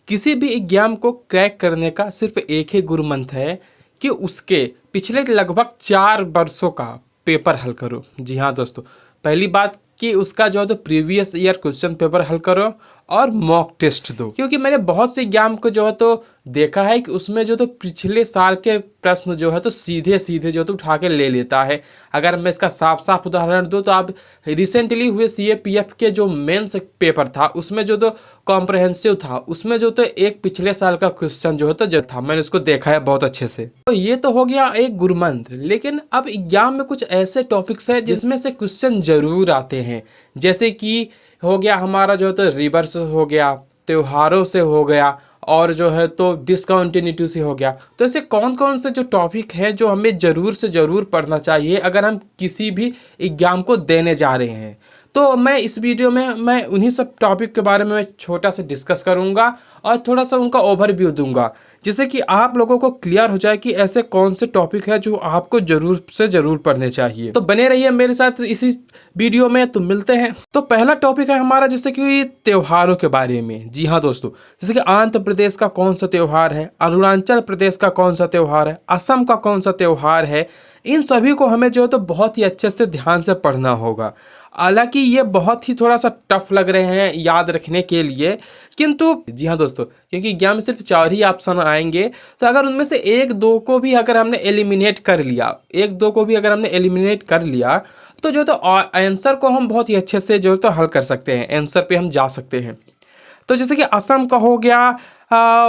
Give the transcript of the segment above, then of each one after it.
किसी भी एग्जाम को क्रैक करने का सिर्फ एक ही गुरु मंत्र है कि उसके पिछले लगभग 4 वर्षों का पेपर हल करो। जी हाँ दोस्तों, पहली बात कि उसका जो है तो प्रीवियस ईयर क्वेश्चन पेपर हल करो और मॉक टेस्ट दो, क्योंकि मैंने बहुत से एग्जाम को जो है तो देखा है कि उसमें जो तो पिछले साल के प्रश्न जो है तो सीधे सीधे जो तो उठा के ले लेता है। अगर मैं इसका साफ साफ उदाहरण दूं तो आप रिसेंटली हुए CAPF के जो मेंस पेपर था उसमें जो तो कॉम्प्रहेंसिव था, उसमें जो तो एक पिछले साल का क्वेश्चन जो है तो जो था मैंने उसको देखा है बहुत अच्छे से। तो ये तो हो गया एक गुरु मंत्र, लेकिन अब एग्जाम में कुछ ऐसे टॉपिक्स है जिसमें से क्वेश्चन जरूर आते हैं। जैसे कि हो गया हमारा जो है तो रिवर्स हो गया, त्योहारों से हो गया, और जो है तो डिसकंटिन्यूटी से हो गया। तो ऐसे कौन कौन से जो टॉपिक हैं जो हमें ज़रूर से ज़रूर पढ़ना चाहिए अगर हम किसी भी एग्ज़ाम को देने जा रहे हैं। तो मैं इस वीडियो में मैं उन्हीं सब टॉपिक के बारे में छोटा सा डिस्कस करूंगा और थोड़ा सा उनका ओवरव्यू दूंगा, जिससे कि आप लोगों को क्लियर हो जाए कि ऐसे कौन से टॉपिक है जो आपको ज़रूर से ज़रूर पढ़ने चाहिए। तो बने रहिए मेरे साथ इसी वीडियो में, तो मिलते हैं। तो पहला टॉपिक है हमारा जैसे कि त्योहारों के बारे में। जी हाँ दोस्तों, जैसे कि आंध्र प्रदेश का कौन सा त्यौहार है, अरुणाचल प्रदेश का कौन सा त्यौहार है, असम का कौन सा त्यौहार है, इन सभी को हमें जो है तो बहुत ही अच्छे से ध्यान से पढ़ना होगा। हालांकि ये बहुत ही थोड़ा सा टफ लग रहे हैं याद रखने के लिए, किंतु जी हाँ दोस्तों, क्योंकि एग्जाम में सिर्फ 4 ही ऑप्शन आएंगे, तो अगर उनमें से एक दो को भी अगर हमने एलिमिनेट कर लिया, एक दो को भी अगर हमने एलिमिनेट कर लिया तो जो तो आंसर को हम बहुत ही अच्छे से जो तो हल कर सकते हैं, आंसर पे हम जा सकते हैं। तो जैसे कि असम का हो गया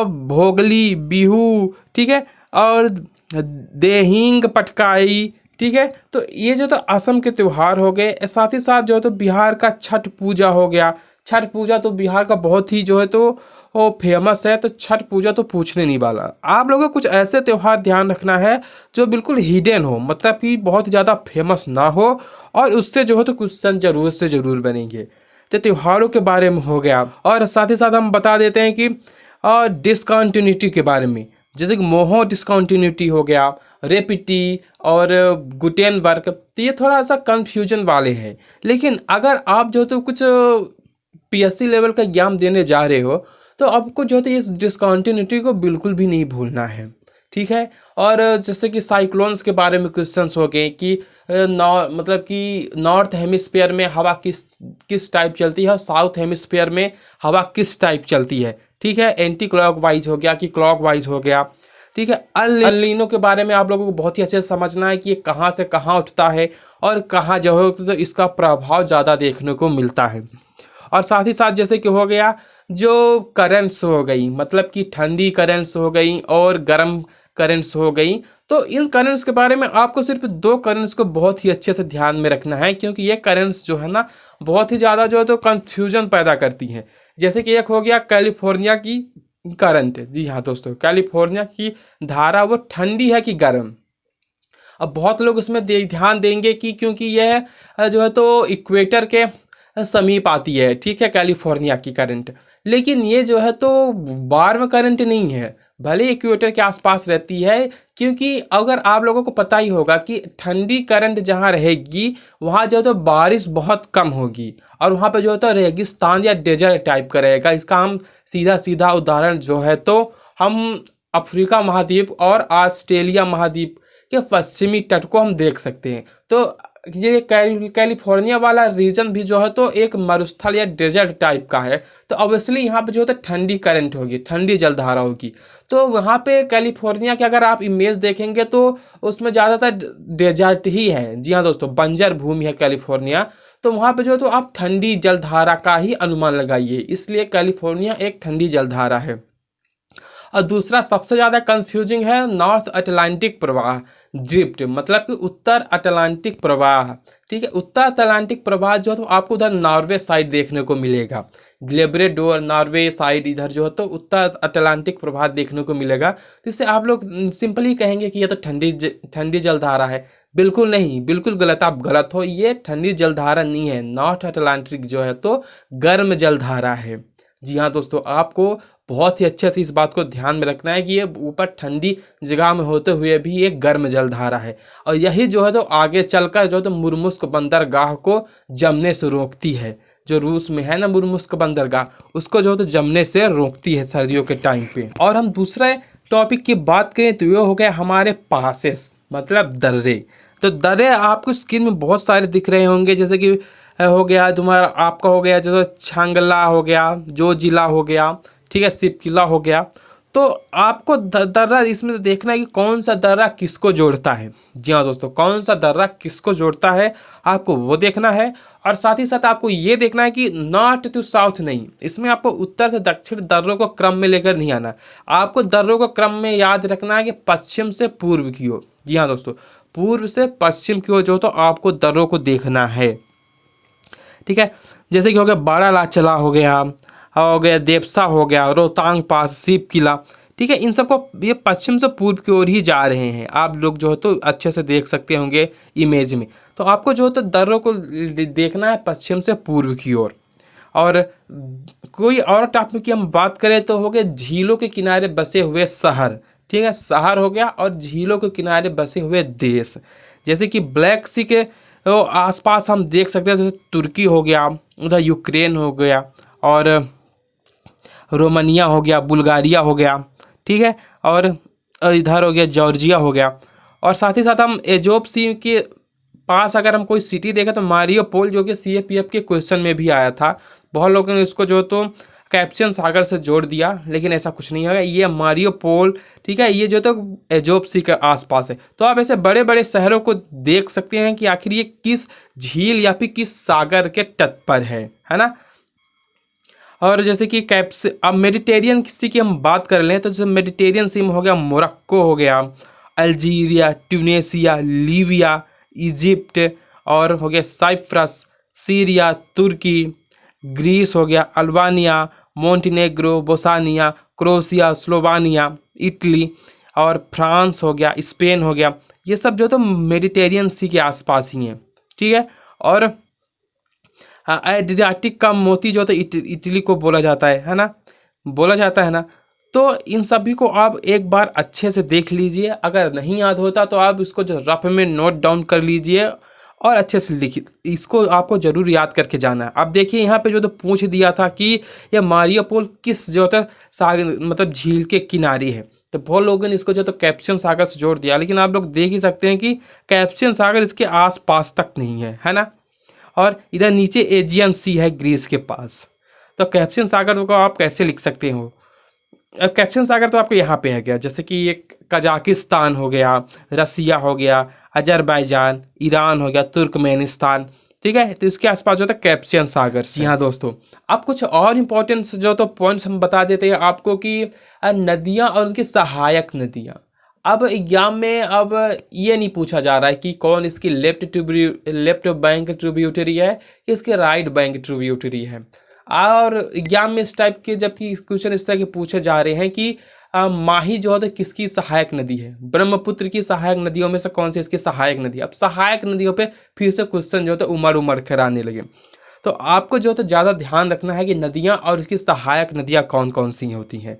भोगली बिहू, ठीक है, और देहिंग पटकाई, ठीक है। तो ये जो तो असम के त्यौहार हो गए। साथ ही साथ जो है तो बिहार का छठ पूजा हो गया। छठ पूजा तो बिहार का बहुत ही जो है तो वो फेमस है, तो छठ पूजा तो पूछने नहीं वाला। आप लोगों को कुछ ऐसे त्यौहार ध्यान रखना है जो बिल्कुल हिडन हो, मतलब कि बहुत ज़्यादा फेमस ना हो, और उससे जो है तो क्वेश्चन जरूर से ज़रूर बनेंगे। तो त्योहारों के बारे में हो गया, और साथ ही साथ हम बता देते हैं कि डिसकंटिन्यूटी के बारे में, जैसे कि मोहो डिसकंटिन्यूटी हो गया, रेपिटी और गुटेनबर्ग। तो ये थोड़ा सा कंफ्यूजन वाले हैं, लेकिन अगर आप जो तो कुछ PSC लेवल का एग्जाम देने जा रहे हो तो आपको जो है इस डिसकंटिन्यूटी को बिल्कुल भी नहीं भूलना है, ठीक है। और जैसे कि साइक्लोन्स के बारे में क्वेश्चंस हो गए कि मतलब कि नॉर्थ हेमिस्फीयर में हवा किस टाइप चलती है और साउथ हेमिस्फीयर में हवा किस टाइप चलती है, ठीक है। एंटी क्लॉक वाइज हो गया कि क्लॉक वाइज हो गया, ठीक है। अल नीनो के बारे में आप लोगों को बहुत ही अच्छे से समझना है कि ये कहाँ से कहाँ उठता है और कहाँ जो है तो इसका प्रभाव ज़्यादा देखने को मिलता है। और साथ ही साथ जैसे कि हो गया जो करंट्स हो गई, मतलब कि ठंडी करंट्स हो गई और गर्म करंट्स हो गई। तो इन करंट्स के बारे में आपको सिर्फ 2 करंट्स को बहुत ही अच्छे से ध्यान में रखना है, क्योंकि ये करंट्स जो है ना बहुत ही ज़्यादा जो है तो कंफ्यूजन पैदा करती हैं। जैसे कि एक हो गया कैलिफोर्निया की करंट। जी हाँ दोस्तों, कैलिफोर्निया की धारा वो ठंडी है कि गर्म। अब बहुत लोग उसमें ध्यान देंगे कि क्योंकि यह जो है तो इक्वेटर के समीप आती है, ठीक है, कैलिफोर्निया की करंट। लेकिन ये जो है तो वार्म करंट नहीं है, भले इक्वेटर के आसपास रहती है, क्योंकि अगर आप लोगों को पता ही होगा कि ठंडी करंट जहाँ रहेगी वहाँ जो है तो बारिश बहुत कम होगी, और वहाँ पे जो है तो रेगिस्तान या डेजर्ट टाइप का रहेगा। इसका हम सीधा सीधा उदाहरण जो है तो हम अफ्रीका महाद्वीप और ऑस्ट्रेलिया महाद्वीप के पश्चिमी तट को हम देख सकते हैं। तो ये कैलिफोर्निया वाला रीजन भी जो है तो एक मरुस्थल या डेजर्ट टाइप का है, तो ऑब्वियसली यहाँ पे जो है तो ठंडी करंट होगी, ठंडी जलधारा होगी। तो वहाँ पे कैलिफोर्निया के अगर आप इमेज देखेंगे तो उसमें ज़्यादातर डेजर्ट ही है। जी हाँ दोस्तों, बंजर भूमि है कैलिफोर्निया। तो वहाँ पे जो है तो आप ठंडी जलधारा का ही अनुमान लगाइए, इसलिए कैलिफोर्निया एक ठंडी जलधारा है। और दूसरा सबसे ज़्यादा कंफ्यूजिंग है नॉर्थ अटलांटिक प्रवाह, ड्रिफ्ट, मतलब कि उत्तर अटलांटिक प्रवाह, ठीक है। उत्तर अटलांटिक प्रवाह जो है तो आपको उधर नॉर्वे साइड देखने को मिलेगा, लेब्राडोर नॉर्वे साइड, इधर जो है तो उत्तर अटलांटिक प्रवाह देखने को मिलेगा। जिससे आप लोग सिंपली कहेंगे कि ये तो ठंडी जलधारा है। बिल्कुल नहीं, बिल्कुल गलत, आप गलत हो। ये ठंडी जलधारा नहीं है, नॉर्थ अटलांटिक जो है तो गर्म जलधारा है। जी हाँ दोस्तों, आपको बहुत ही अच्छे से इस बात को ध्यान में रखना है कि ये ऊपर ठंडी जगह में होते हुए भी एक गर्म जलधारा है, और यही जो है तो आगे चलकर जो है तो मुर्मुस्क बंदरगाह को जमने से रोकती है। जो रूस में है ना मुर्मुस्क बंदरगाह, उसको जो है तो जमने से रोकती है सर्दियों के टाइम पे। और हम दूसरे टॉपिक की बात करें तो ये हो गया हमारे पासेस, मतलब दर्रे। तो दर्रे आपको स्क्रीन में बहुत सारे दिख रहे होंगे, जैसे कि हो गया तुम्हारा, आपका हो गया जैसे छांगला हो गया, जो जिला हो गया, ठीक है, सिपकिला हो गया। तो आपको दर्रा इसमें से देखना है कि कौन सा दर्रा किसको जोड़ता है। जी हाँ दोस्तों, कौन सा दर्रा किसको जोड़ता है आपको वो देखना है। और साथ ही साथ आपको ये देखना है कि नॉर्थ टू साउथ नहीं, इसमें आपको उत्तर से दक्षिण दर्रों को क्रम में लेकर नहीं आना। आपको दर्रों को क्रम में याद रखना है कि पश्चिम से पूर्व की ओर। जी हाँ दोस्तों, पूर्व से पश्चिम की ओर जो तो आपको दर्रों को देखना है, ठीक है। जैसे कि हो गया बारालाचला हो गया देवसा हो गया, रोहतांग पास, सीप किला, ठीक है। इन सबको ये पश्चिम से पूर्व की ओर ही जा रहे हैं, आप लोग जो है तो अच्छे से देख सकते होंगे इमेज में। तो आपको जो है तो दर्रों को देखना है पश्चिम से पूर्व की ओर। और कोई और टॉपिक की हम बात करें तो हो गए झीलों के किनारे बसे हुए शहर, ठीक है, शहर हो गया। और झीलों के किनारे बसे हुए देश, जैसे कि ब्लैक सी के तो आसपास हम देख सकते हैं, जैसे तुर्की हो गया, उधर यूक्रेन हो गया, और रोमानिया हो गया, बुल्गारिया हो गया, ठीक है, और इधर हो गया जॉर्जिया हो गया। और साथ ही साथ हम एजोब सी के पास अगर हम कोई सिटी देखें तो मारियोपोल, जो कि CAPF के क्वेश्चन में भी आया था। बहुत लोगों ने इसको जो तो कैप्शन सागर से जोड़ दिया, लेकिन ऐसा कुछ नहीं होगा, ये मारियोपोल, ठीक है, ये जो तो एजोब सी के आसपास है। तो आप ऐसे बड़े बड़े शहरों को देख सकते हैं कि आखिर ये किस झील या फिर किस सागर के तट पर है ना। और जैसे कि अब मेडिटेरियन सी की हम बात कर लें तो जैसे मेडिटेरियन सी में हो गया मोरक्को हो गया, अल्जीरिया, ट्यूनेशिया, लीबिया, इजिप्ट, और हो गया साइप्रस, सीरिया, तुर्की, ग्रीस हो गया, Albania, Montenegro, Bosnia, Croatia, Slovenia, Italy, और फ्रांस हो गया, स्पेन हो गया। ये सब जो तो मेडिटेरियन सी के आसपास ही हैं, ठीक है। और एड्रियाटिक का मोती जो तो इटली को बोला जाता है ना, बोला जाता है ना। तो इन सभी को आप एक बार अच्छे से देख लीजिए, अगर नहीं याद होता तो आप इसको जो रफ में नोट डाउन कर लीजिए और अच्छे से लिखिए, इसको आपको जरूर याद करके जाना है। अब देखिए यहाँ पे जो तो पूछ दिया था कि यह मारियोपोल किस जो था सागर मतलब झील के किनारे है, तो बहुत लोगों ने इसको जो तो कैप्सियन सागर से जोड़ दिया, लेकिन आप लोग देख ही सकते हैं कि कैप्सियन सागर इसके आसपास तक नहीं है ना। और इधर नीचे एजियन सी है ग्रीस के पास। तो कैप्सियन सागर को आप कैसे लिख सकते हो, कैप्सियन सागर तो आपको यहाँ पे है गया, जैसे कि ये कजाकिस्तान हो गया, रसिया हो गया, अजरबैजान, ईरान हो गया, तुर्कमेनिस्तान, ठीक है। तो इसके आसपास जो था कैप्सियन सागर। जी हाँ दोस्तों, अब कुछ और इम्पोर्टेंस जो तो पॉइंट्स हम बता देते हैं आपको कि नदियाँ और उनकी सहायक नदियाँ। अब एग्जाम में अब ये नहीं पूछा जा रहा है कि कौन इसकी लेफ्ट बैंक ट्रिब्यूटरी है कि इसके राइट बैंक ट्रिब्यूटरी है। और एग्जाम में इस टाइप के जबकि क्वेश्चन इस तरह के पूछे जा रहे हैं कि माही जो है किसकी सहायक नदी है, ब्रह्मपुत्र की सहायक नदियों में से कौन सी इसकी सहायक नदी। अब सहायक नदियों पे फिर से क्वेश्चन जो है उमड़ कर आने लगे। तो आपको जो है ज़्यादा ध्यान रखना है कि नदियाँ और इसकी सहायक नदियाँ कौन कौन सी होती हैं।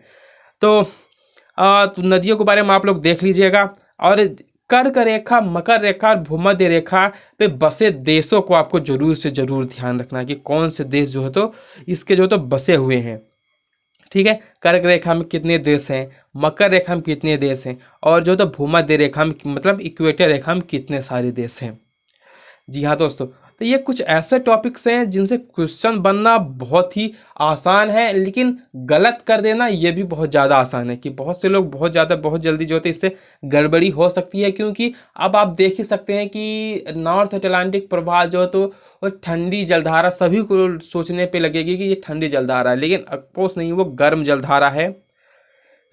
तो नदियों के बारे में आप लोग देख लीजिएगा। और कर्क रेखा, मकर रेखा और भूमध्य रेखा पे बसे देशों को आपको जरूर से जरूर ध्यान रखना है कि कौन से देश जो है तो इसके जो तो बसे हुए हैं, ठीक है। कर्क रेखा में कितने देश हैं, मकर रेखा में कितने देश हैं, और जो तो भूमध्य रेखा में मतलब इक्वेटर रेखा में कितने सारे देश हैं। जी हाँ दोस्तों, तो ये कुछ ऐसे टॉपिक्स हैं जिनसे क्वेश्चन बनना बहुत ही आसान है, लेकिन गलत कर देना ये भी बहुत ज़्यादा आसान है कि बहुत से लोग बहुत जल्दी जो होते इससे गड़बड़ी हो सकती है। क्योंकि अब आप देख ही सकते हैं कि नॉर्थ अटलांटिक प्रवाह जो है तो वो ठंडी जलधारा, सभी को सोचने पे लगेगी कि ये ठंडी जलधारा है, लेकिन अफकोर्स नहीं, वो गर्म जलधारा है।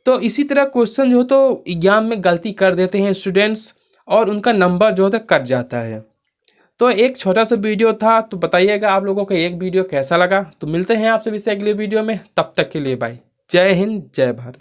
तो इसी तरह क्वेश्चन जो तो एग्जाम में गलती कर देते हैं स्टूडेंट्स, और उनका नंबर जो है कट जाता है। तो एक छोटा सा वीडियो था, तो बताइएगा आप लोगों को एक वीडियो कैसा लगा। तो मिलते हैं आपसे इससे अगले वीडियो में, तब तक के लिए बाय, जय हिंद, जय भारत।